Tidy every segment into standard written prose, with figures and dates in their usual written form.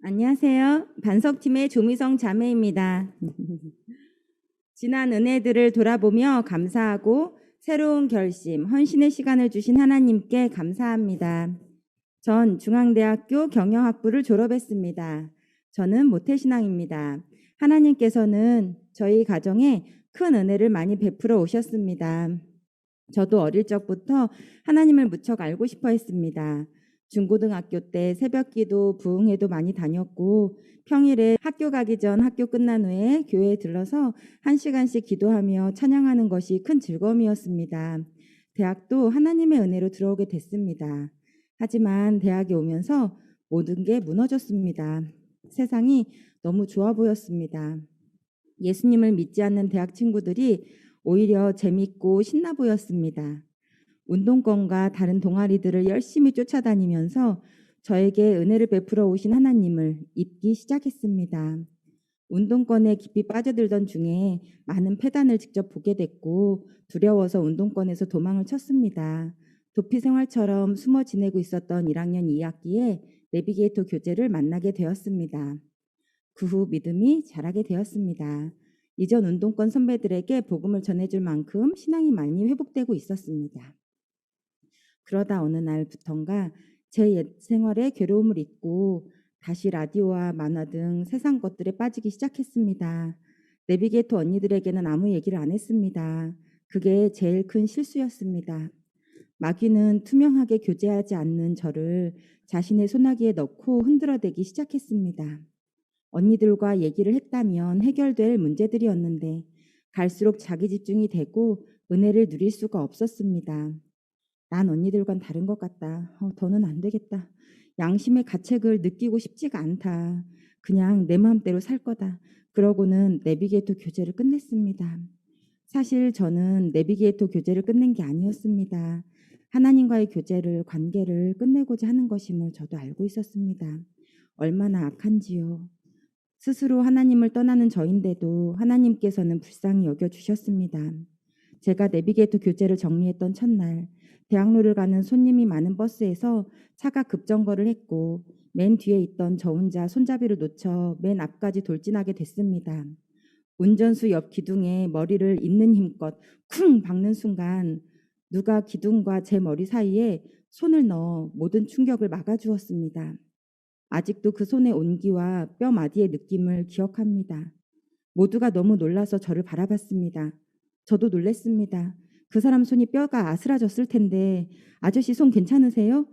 안녕하세요. 반석팀의 조미성 자매입니다. 지난 은혜들을 돌아보며 감사하고 새로운 결심, 헌신의 시간을 주신 하나님께 감사합니다. 전 중앙대학교 경영학부를 졸업했습니다. 저는 모태신앙입니다. 하나님께서는 저희 가정에 큰 은혜를 많이 베풀어 오셨습니다. 저도 어릴 적부터 하나님을 무척 알고 싶어 했습니다. 중고등학교 때 새벽기도, 부흥회도 많이 다녔고 평일에 학교 가기 전 학교 끝난 후에 교회에 들러서 1시간씩 기도하며 찬양하는 것이 큰 즐거움이었습니다. 대학도 하나님의 은혜로 들어오게 됐습니다. 하지만 대학에 오면서 모든 게 무너졌습니다. 세상이 너무 좋아 보였습니다. 예수님을 믿지 않는 대학 친구들이 오히려 재밌고 신나 보였습니다. 운동권과 다른 동아리들을 열심히 쫓아다니면서 저에게 은혜를 베풀어 오신 하나님을 잊기 시작했습니다. 운동권에 깊이 빠져들던 중에 많은 폐단을 직접 보게 됐고 두려워서 운동권에서 도망을 쳤습니다. 도피 생활처럼 숨어 지내고 있었던 1학년 2학기에 내비게이터 교재를 만나게 되었습니다. 그 후 믿음이 자라게 되었습니다. 이전 운동권 선배들에게 복음을 전해줄 만큼 신앙이 많이 회복되고 있었습니다. 그러다 어느 날부턴가 제 옛 생활에 괴로움을 잊고 다시 라디오와 만화 등 세상 것들에 빠지기 시작했습니다. 내비게이터 언니들에게는 아무 얘기를 안 했습니다. 그게 제일 큰 실수였습니다. 마귀는 투명하게 교제하지 않는 저를 자신의 소나기에 넣고 흔들어대기 시작했습니다. 언니들과 얘기를 했다면 해결될 문제들이었는데 갈수록 자기 집중이 되고 은혜를 누릴 수가 없었습니다. 난 언니들과는 다른 것 같다. 더는 안 되겠다. 양심의 가책을 느끼고 싶지가 않다. 그냥 내 마음대로 살 거다. 그러고는 내비게이터 교재를 끝냈습니다. 사실 저는 내비게이터 교재를 끝낸 게 아니었습니다. 하나님과의 관계를 끝내고자 하는 것임을 저도 알고 있었습니다. 얼마나 악한지요. 스스로 하나님을 떠나는 저인데도 하나님께서는 불쌍히 여겨주셨습니다. 제가 내비게이터 교재를 정리했던 첫날 대학로를 가는 손님이 많은 버스에서 차가 급정거를 했고 맨 뒤에 있던 저 혼자 손잡이를 놓쳐 맨 앞까지 돌진하게 됐습니다. 운전수 옆 기둥에 머리를 있는 힘껏 쿵 박는 순간 누가 기둥과 제 머리 사이에 손을 넣어 모든 충격을 막아주었습니다. 아직도 그 손의 온기와 뼈 마디의 느낌을 기억합니다. 모두가 너무 놀라서 저를 바라봤습니다. 저도 놀랬습니다. 그 사람 손이 뼈가 아스라졌을 텐데 아저씨 손 괜찮으세요?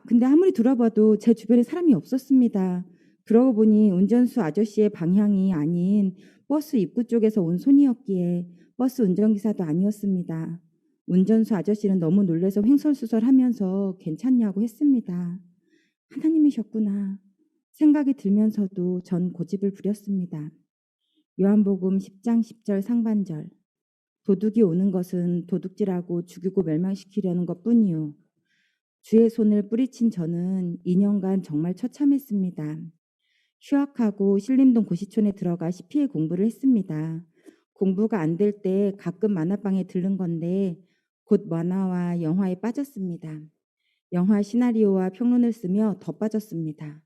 근데 아무리 들어봐도 제 주변에 사람이 없었습니다. 그러고 보니 운전수 아저씨의 방향이 아닌 버스 입구 쪽에서 온 손이었기에 버스 운전기사도 아니었습니다. 운전수 아저씨는 너무 놀라서 횡설수설하면서 괜찮냐고 했습니다. 하나님이셨구나 생각이 들면서도 전 고집을 부렸습니다. 요한복음 10장 10절 상반절 도둑이 오는 것은 도둑질하고 죽이고 멸망시키려는 것뿐이요. 주의 손을 뿌리친 저는 2년간 정말 처참했습니다. 휴학하고 신림동 고시촌에 들어가 CPA 공부를 했습니다. 공부가 안 될 때 가끔 만화방에 들른 건데 곧 만화와 영화에 빠졌습니다. 영화 시나리오와 평론을 쓰며 더 빠졌습니다.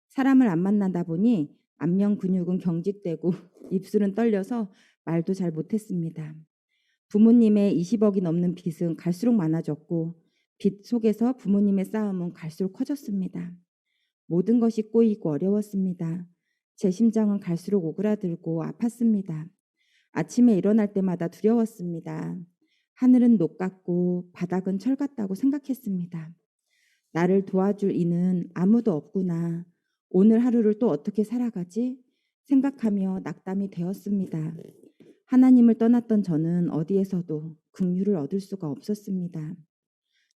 사람을 안 만나다 보니 안면 근육은 경직되고 입술은 떨려서 말도 잘 못했습니다. 부모님의 20억이 넘는 빚은 갈수록 많아졌고 빚 속에서 부모님의 싸움은 갈수록 커졌습니다. 모든 것이 꼬이고 어려웠습니다. 제 심장은 갈수록 오그라들고 아팠습니다. 아침에 일어날 때마다 두려웠습니다. 하늘은 녹 같고 바닥은 철 같다고 생각했습니다. 나를 도와줄 이는 아무도 없구나. 오늘 하루를 또 어떻게 살아가지? 생각하며 낙담이 되었습니다. 하나님을 떠났던 저는 어디에서도 긍휼을 얻을 수가 없었습니다.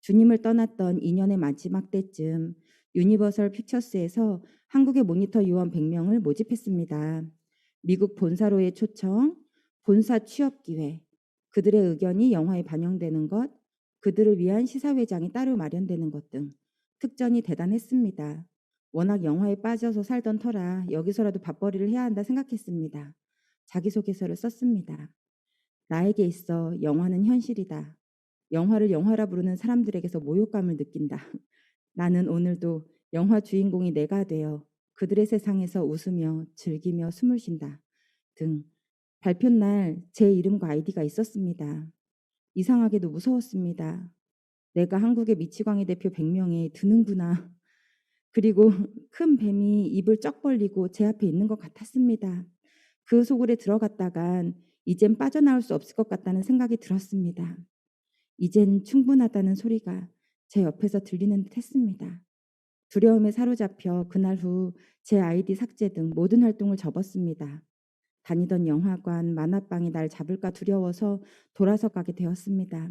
주님을 떠났던 2년의 마지막 때쯤 유니버설 픽처스에서 한국의 모니터 요원 100명을 모집했습니다. 미국 본사로의 초청, 본사 취업 기회, 그들의 의견이 영화에 반영되는 것, 그들을 위한 시사회장이 따로 마련되는 것 등 특전이 대단했습니다. 워낙 영화에 빠져서 살던 터라 여기서라도 밥벌이를 해야 한다 생각했습니다. 자기소개서를 썼습니다. 나에게 있어 영화는 현실이다. 영화를 영화라 부르는 사람들에게서 모욕감을 느낀다. 나는 오늘도 영화 주인공이 내가 되어 그들의 세상에서 웃으며 즐기며 숨을 쉰다 등 발표 날 제 이름과 아이디가 있었습니다. 이상하게도 무서웠습니다. 내가 한국의 미치광이 대표 100명에 드는구나. 그리고 큰 뱀이 입을 쩍 벌리고 제 앞에 있는 것 같았습니다. 그 속으로 들어갔다간 이젠 빠져나올 수 없을 것 같다는 생각이 들었습니다. 이젠 충분하다는 소리가 제 옆에서 들리는 듯 했습니다. 두려움에 사로잡혀 그날 후 제 아이디 삭제 등 모든 활동을 접었습니다. 다니던 영화관, 만화방이 날 잡을까 두려워서 돌아서 가게 되었습니다.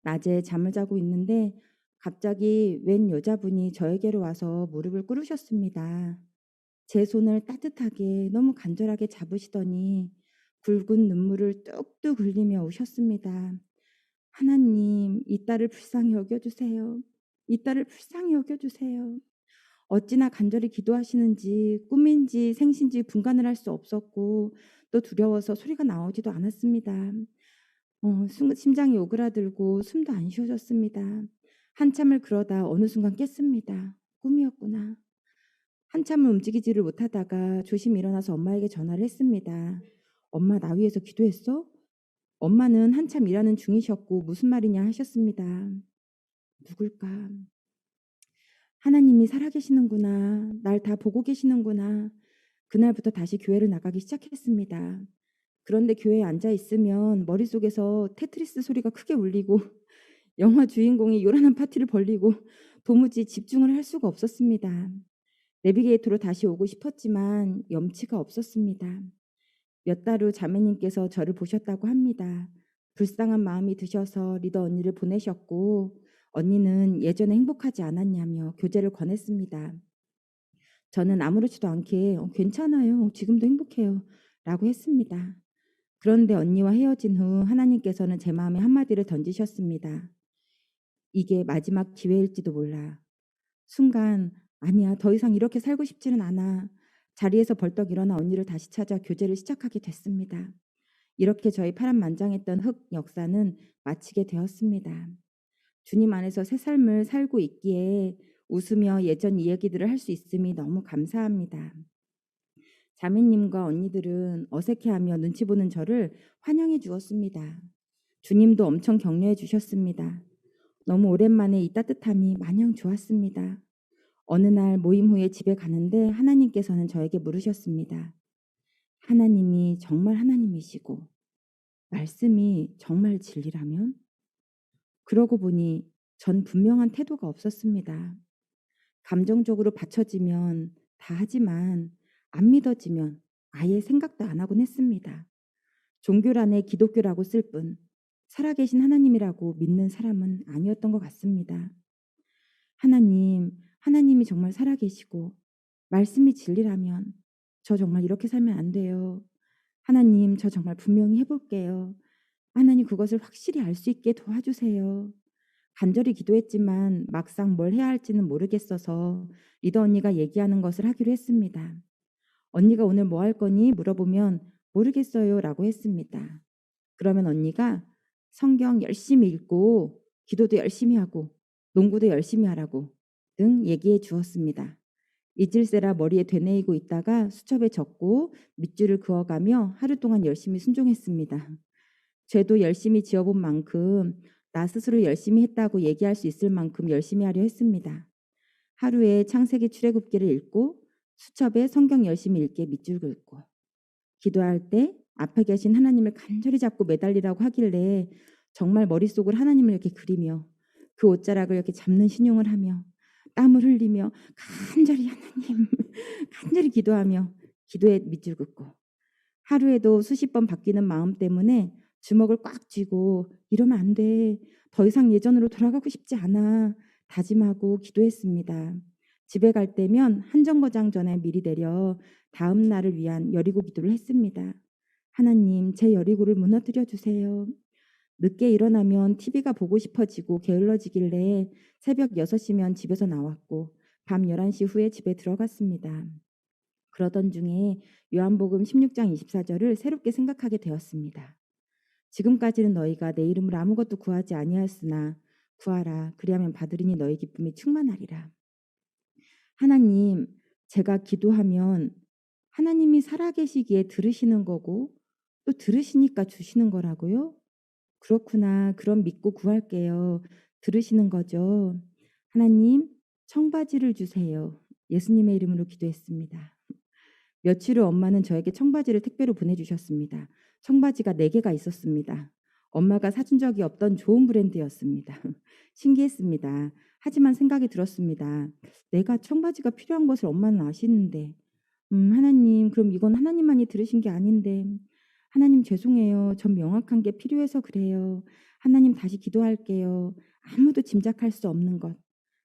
낮에 잠을 자고 있는데 갑자기 웬 여자분이 저에게로 와서 무릎을 꿇으셨습니다. 제 손을 따뜻하게 너무 간절하게 잡으시더니 굵은 눈물을 뚝뚝 흘리며 우셨습니다. 하나님, 이 딸을 불쌍히 여겨주세요. 이 딸을 불쌍히 여겨주세요. 어찌나 간절히 기도하시는지 꿈인지 생신지 분간을 할 수 없었고 또 두려워서 소리가 나오지도 않았습니다. 심장이 오그라들고 숨도 안 쉬어졌습니다. 한참을 그러다 어느 순간 깼습니다. 꿈이었구나. 한참을 움직이지를 못하다가 조심히 일어나서 엄마에게 전화를 했습니다. 엄마, 나 위해서 기도했어? 엄마는 한참 일하는 중이셨고 무슨 말이냐 하셨습니다. 누굴까? 하나님이 살아계시는구나. 날 다 보고 계시는구나. 그날부터 다시 교회를 나가기 시작했습니다. 그런데 교회에 앉아 있으면 머릿속에서 테트리스 소리가 크게 울리고 영화 주인공이 요란한 파티를 벌리고 도무지 집중을 할 수가 없었습니다. 내비게이터로 다시 오고 싶었지만 염치가 없었습니다. 몇 달 후 자매님께서 저를 보셨다고 합니다. 불쌍한 마음이 드셔서 리더 언니를 보내셨고 언니는 예전에 행복하지 않았냐며 교제를 권했습니다. 저는 아무렇지도 않게 괜찮아요. 지금도 행복해요. 라고 했습니다. 그런데 언니와 헤어진 후 하나님께서는 제 마음에 한마디를 던지셨습니다. 이게 마지막 기회일지도 몰라. 순간 아니야, 더 이상 이렇게 살고 싶지는 않아. 자리에서 벌떡 일어나 언니를 다시 찾아 교제를 시작하게 됐습니다. 이렇게 저희 파란만장했던 흑 역사는 마치게 되었습니다. 주님 안에서 새 삶을 살고 있기에 웃으며 예전 이야기들을 할 수 있음이 너무 감사합니다. 자매님과 언니들은 어색해하며 눈치 보는 저를 환영해 주었습니다. 주님도 엄청 격려해 주셨습니다. 너무 오랜만에 이 따뜻함이 마냥 좋았습니다. 어느 날 모임 후에 집에 가는데 하나님께서는 저에게 물으셨습니다. 하나님이 정말 하나님이시고 말씀이 정말 진리라면? 그러고 보니 전 분명한 태도가 없었습니다. 감정적으로 받쳐지면 다 하지만 안 믿어지면 아예 생각도 안 하곤 했습니다. 종교란에 기독교라고 쓸 뿐 살아계신 하나님이라고 믿는 사람은 아니었던 것 같습니다. 하나님이 정말 살아계시고 말씀이 진리라면 저 정말 이렇게 살면 안 돼요. 하나님, 저 정말 분명히 해볼게요. 하나님, 그것을 확실히 알 수 있게 도와주세요. 간절히 기도했지만 막상 뭘 해야 할지는 모르겠어서 리더 언니가 얘기하는 것을 하기로 했습니다. 언니가 오늘 뭐 할 거니? 물어보면 모르겠어요 라고 했습니다. 그러면 언니가 성경 열심히 읽고 기도도 열심히 하고 농구도 열심히 하라고 등 얘기해 주었습니다. 잊을세라 머리에 되뇌이고 있다가 수첩에 적고 밑줄을 그어가며 하루 동안 열심히 순종했습니다. 죄도 열심히 지어본 만큼 나 스스로 열심히 했다고 얘기할 수 있을 만큼 열심히 하려 했습니다. 하루에 창세기 출애굽기를 읽고 수첩에 성경 열심히 읽기에 밑줄 긋고 기도할 때 앞에 계신 하나님을 간절히 잡고 매달리라고 하길래 정말 머릿속을 하나님을 이렇게 그리며 그 옷자락을 이렇게 잡는 신용을 하며 땀을 흘리며 간절히 하나님 간절히 기도하며 기도에 밑줄 긋고 하루에도 수십 번 바뀌는 마음 때문에 주먹을 꽉 쥐고 이러면 안 돼. 더 이상 예전으로 돌아가고 싶지 않아. 다짐하고 기도했습니다. 집에 갈 때면 한정거장 전에 미리 내려 다음 날을 위한 여리고 기도를 했습니다. 하나님, 제 여리고를 무너뜨려 주세요. 늦게 일어나면 TV가 보고 싶어지고 게을러지길래 새벽 6시면 집에서 나왔고 밤 11시 후에 집에 들어갔습니다. 그러던 중에 요한복음 16장 24절을 새롭게 생각하게 되었습니다. 지금까지는 너희가 내 이름으로 아무것도 구하지 아니하였으나 구하라 그리하면 받으리니 너희 기쁨이 충만하리라. 하나님, 제가 기도하면 하나님이 살아계시기에 들으시는 거고 또 들으시니까 주시는 거라고요? 그렇구나. 그럼 믿고 구할게요. 들으시는 거죠. 하나님, 청바지를 주세요. 예수님의 이름으로 기도했습니다. 며칠 후 엄마는 저에게 청바지를 택배로 보내주셨습니다. 청바지가 4개가 있었습니다. 엄마가 사준 적이 없던 좋은 브랜드였습니다. 신기했습니다. 하지만 생각이 들었습니다. 내가 청바지가 필요한 것을 엄마는 아시는데 하나님, 그럼 이건 하나님만이 들으신 게 아닌데. 하나님 죄송해요. 전 명확한 게 필요해서 그래요. 하나님 다시 기도할게요. 아무도 짐작할 수 없는 것.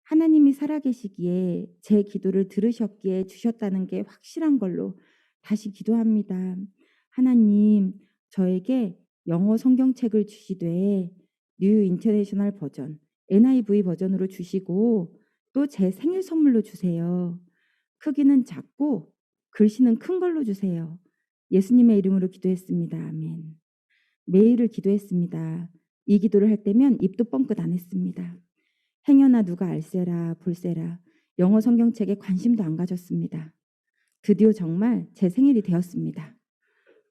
하나님이 살아계시기에 제 기도를 들으셨기에 주셨다는 게 확실한 걸로 다시 기도합니다. 하나님, 저에게 영어 성경책을 주시되 뉴 인터내셔널 버전, NIV 버전으로 주시고 또 제 생일 선물로 주세요. 크기는 작고 글씨는 큰 걸로 주세요. 예수님의 이름으로 기도했습니다. 아멘. 매일을 기도했습니다. 이 기도를 할 때면 입도 뻥끗 안 했습니다. 행여나 누가 알세라 볼세라 영어 성경책에 관심도 안 가졌습니다. 드디어 정말 제 생일이 되었습니다.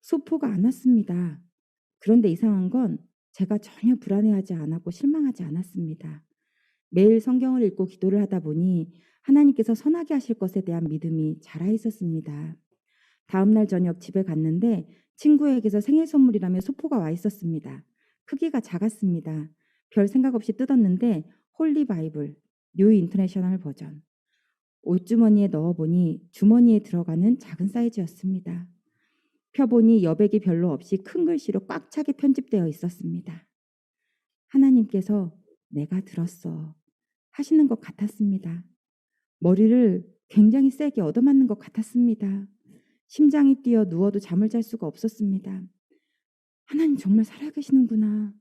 소포가 안 왔습니다. 그런데 이상한 건 제가 전혀 불안해하지 않았고 실망하지 않았습니다. 매일 성경을 읽고 기도를 하다 보니 하나님께서 선하게 하실 것에 대한 믿음이 자라 있었습니다. 다음 날 저녁 집에 갔는데 친구에게서 생일 선물이라며 소포가 와 있었습니다. 크기가 작았습니다. 별 생각 없이 뜯었는데 홀리 바이블, 뉴 인터내셔널 버전. 옷주머니에 넣어보니 주머니에 들어가는 작은 사이즈였습니다. 펴보니 여백이 별로 없이 큰 글씨로 꽉 차게 편집되어 있었습니다. 하나님께서 내가 들었어 하시는 것 같았습니다. 머리를 굉장히 세게 얻어맞는 것 같았습니다. 심장이 뛰어 누워도 잠을 잘 수가 없었습니다. 하나님 정말 살아계시는구나.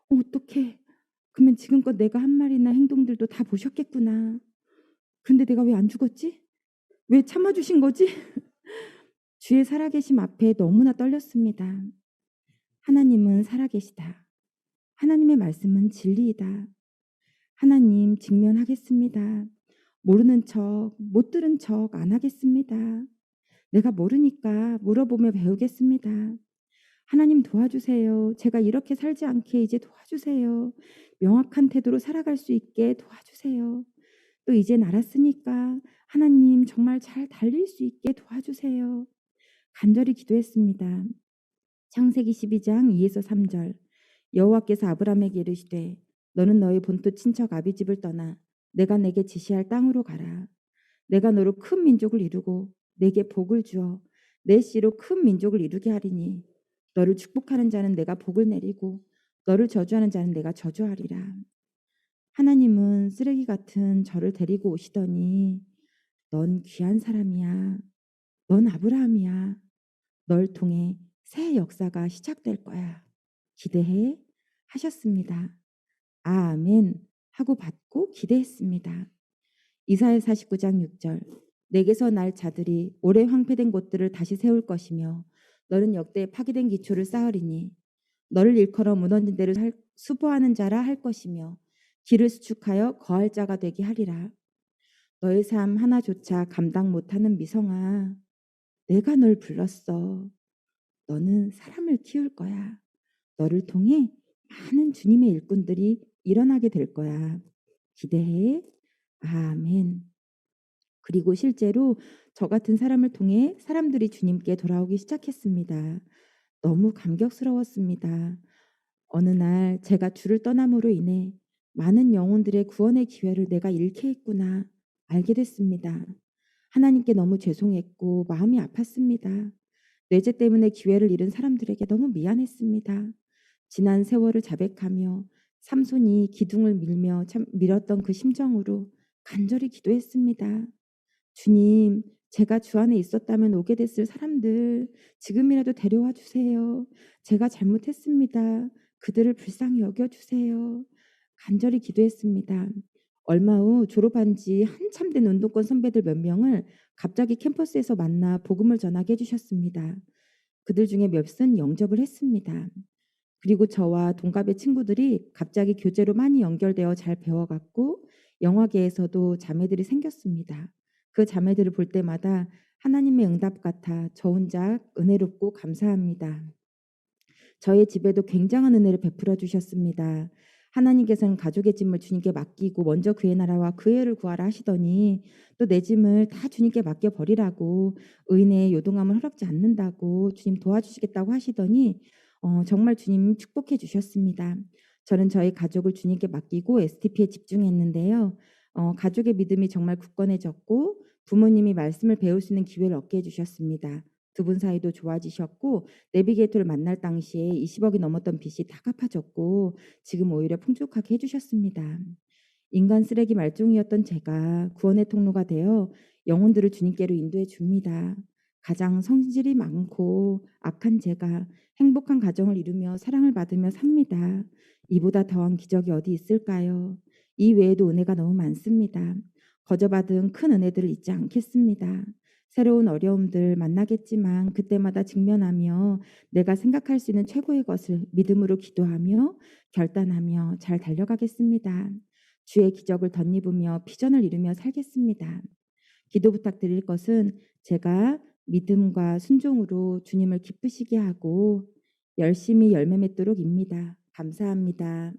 어떡해. 그러면 지금껏 내가 한 말이나 행동들도 다 보셨겠구나. 그런데 내가 왜 안 죽었지? 왜 참아주신 거지? 주의 살아계심 앞에 너무나 떨렸습니다. 하나님은 살아계시다. 하나님의 말씀은 진리이다. 하나님 직면하겠습니다. 모르는 척, 못 들은 척 안 하겠습니다. 내가 모르니까 물어보며 배우겠습니다. 하나님 도와주세요. 제가 이렇게 살지 않게 이제 도와주세요. 명확한 태도로 살아갈 수 있게 도와주세요. 또 이젠 알았으니까 하나님 정말 잘 달릴 수 있게 도와주세요. 간절히 기도했습니다. 창세기 12장 2에서 3절. 여호와께서 아브라함에게 이르시되 너는 너희 본토 친척 아비집을 떠나 내가 내게 지시할 땅으로 가라. 내가 너로 큰 민족을 이루고 내게 복을 주어 내 씨로 큰 민족을 이루게 하리니 너를 축복하는 자는 내가 복을 내리고 너를 저주하는 자는 내가 저주하리라. 하나님은 쓰레기 같은 저를 데리고 오시더니 넌 귀한 사람이야. 넌 아브라함이야. 널 통해 새 역사가 시작될 거야. 기대해 하셨습니다. 아멘 하고 받고 기대했습니다. 이사야 49장 6절. 내게서 날 자들이 오래 황폐된 곳들을 다시 세울 것이며 너는 역대 파괴된 기초를 쌓으리니 너를 일컬어 무너진 데를 수보하는 자라 할 것이며 길을 수축하여 거할 자가 되게 하리라. 너의 삶 하나조차 감당 못하는 미성아, 내가 널 불렀어. 너는 사람을 키울 거야. 너를 통해 많은 주님의 일꾼들이 일어나게 될 거야. 기대해. 아멘. 그리고 실제로 저 같은 사람을 통해 사람들이 주님께 돌아오기 시작했습니다. 너무 감격스러웠습니다. 어느 날 제가 주를 떠남으로 인해 많은 영혼들의 구원의 기회를 내가 잃게 했구나 알게 됐습니다. 하나님께 너무 죄송했고 마음이 아팠습니다. 뇌재 때문에 기회를 잃은 사람들에게 너무 미안했습니다. 지난 세월을 자백하며 삼손이 기둥을 밀며 참 밀었던 그 심정으로 간절히 기도했습니다. 주님, 제가 주 안에 있었다면 오게 됐을 사람들 지금이라도 데려와 주세요. 제가 잘못했습니다. 그들을 불쌍히 여겨주세요. 간절히 기도했습니다. 얼마 후 졸업한 지 한참 된 운동권 선배들 몇 명을 갑자기 캠퍼스에서 만나 복음을 전하게 해주셨습니다. 그들 중에 몇은 영접을 했습니다. 그리고 저와 동갑의 친구들이 갑자기 교제로 많이 연결되어 잘 배워갔고 영화계에서도 자매들이 생겼습니다. 그 자매들을 볼 때마다 하나님의 응답 같아 저 혼자 은혜롭고 감사합니다. 저의 집에도 굉장한 은혜를 베풀어 주셨습니다. 하나님께서는 가족의 짐을 주님께 맡기고 먼저 그의 나라와 그의 의를 구하라 하시더니 또 내 짐을 다 주님께 맡겨 버리라고 의인의 요동함을 허락지 않는다고 주님 도와주시겠다고 하시더니 정말 주님 축복해 주셨습니다. 저는 저희 가족을 주님께 맡기고 STP에 집중했는데요. 가족의 믿음이 정말 굳건해졌고 부모님이 말씀을 배울 수 있는 기회를 얻게 해주셨습니다. 두 분 사이도 좋아지셨고 내비게이터를 만날 당시에 20억이 넘었던 빚이 다 갚아졌고 지금 오히려 풍족하게 해주셨습니다. 인간 쓰레기 말종이었던 제가 구원의 통로가 되어 영혼들을 주님께로 인도해 줍니다. 가장 성질이 많고 악한 제가 행복한 가정을 이루며 사랑을 받으며 삽니다. 이보다 더한 기적이 어디 있을까요? 이 외에도 은혜가 너무 많습니다. 거저받은 큰 은혜들을 잊지 않겠습니다. 새로운 어려움들 만나겠지만 그때마다 직면하며 내가 생각할 수 있는 최고의 것을 믿음으로 기도하며 결단하며 잘 달려가겠습니다. 주의 기적을 덧입으며 비전을 이루며 살겠습니다. 기도 부탁드릴 것은 제가 믿음과 순종으로 주님을 기쁘시게 하고 열심히 열매 맺도록입니다. 감사합니다.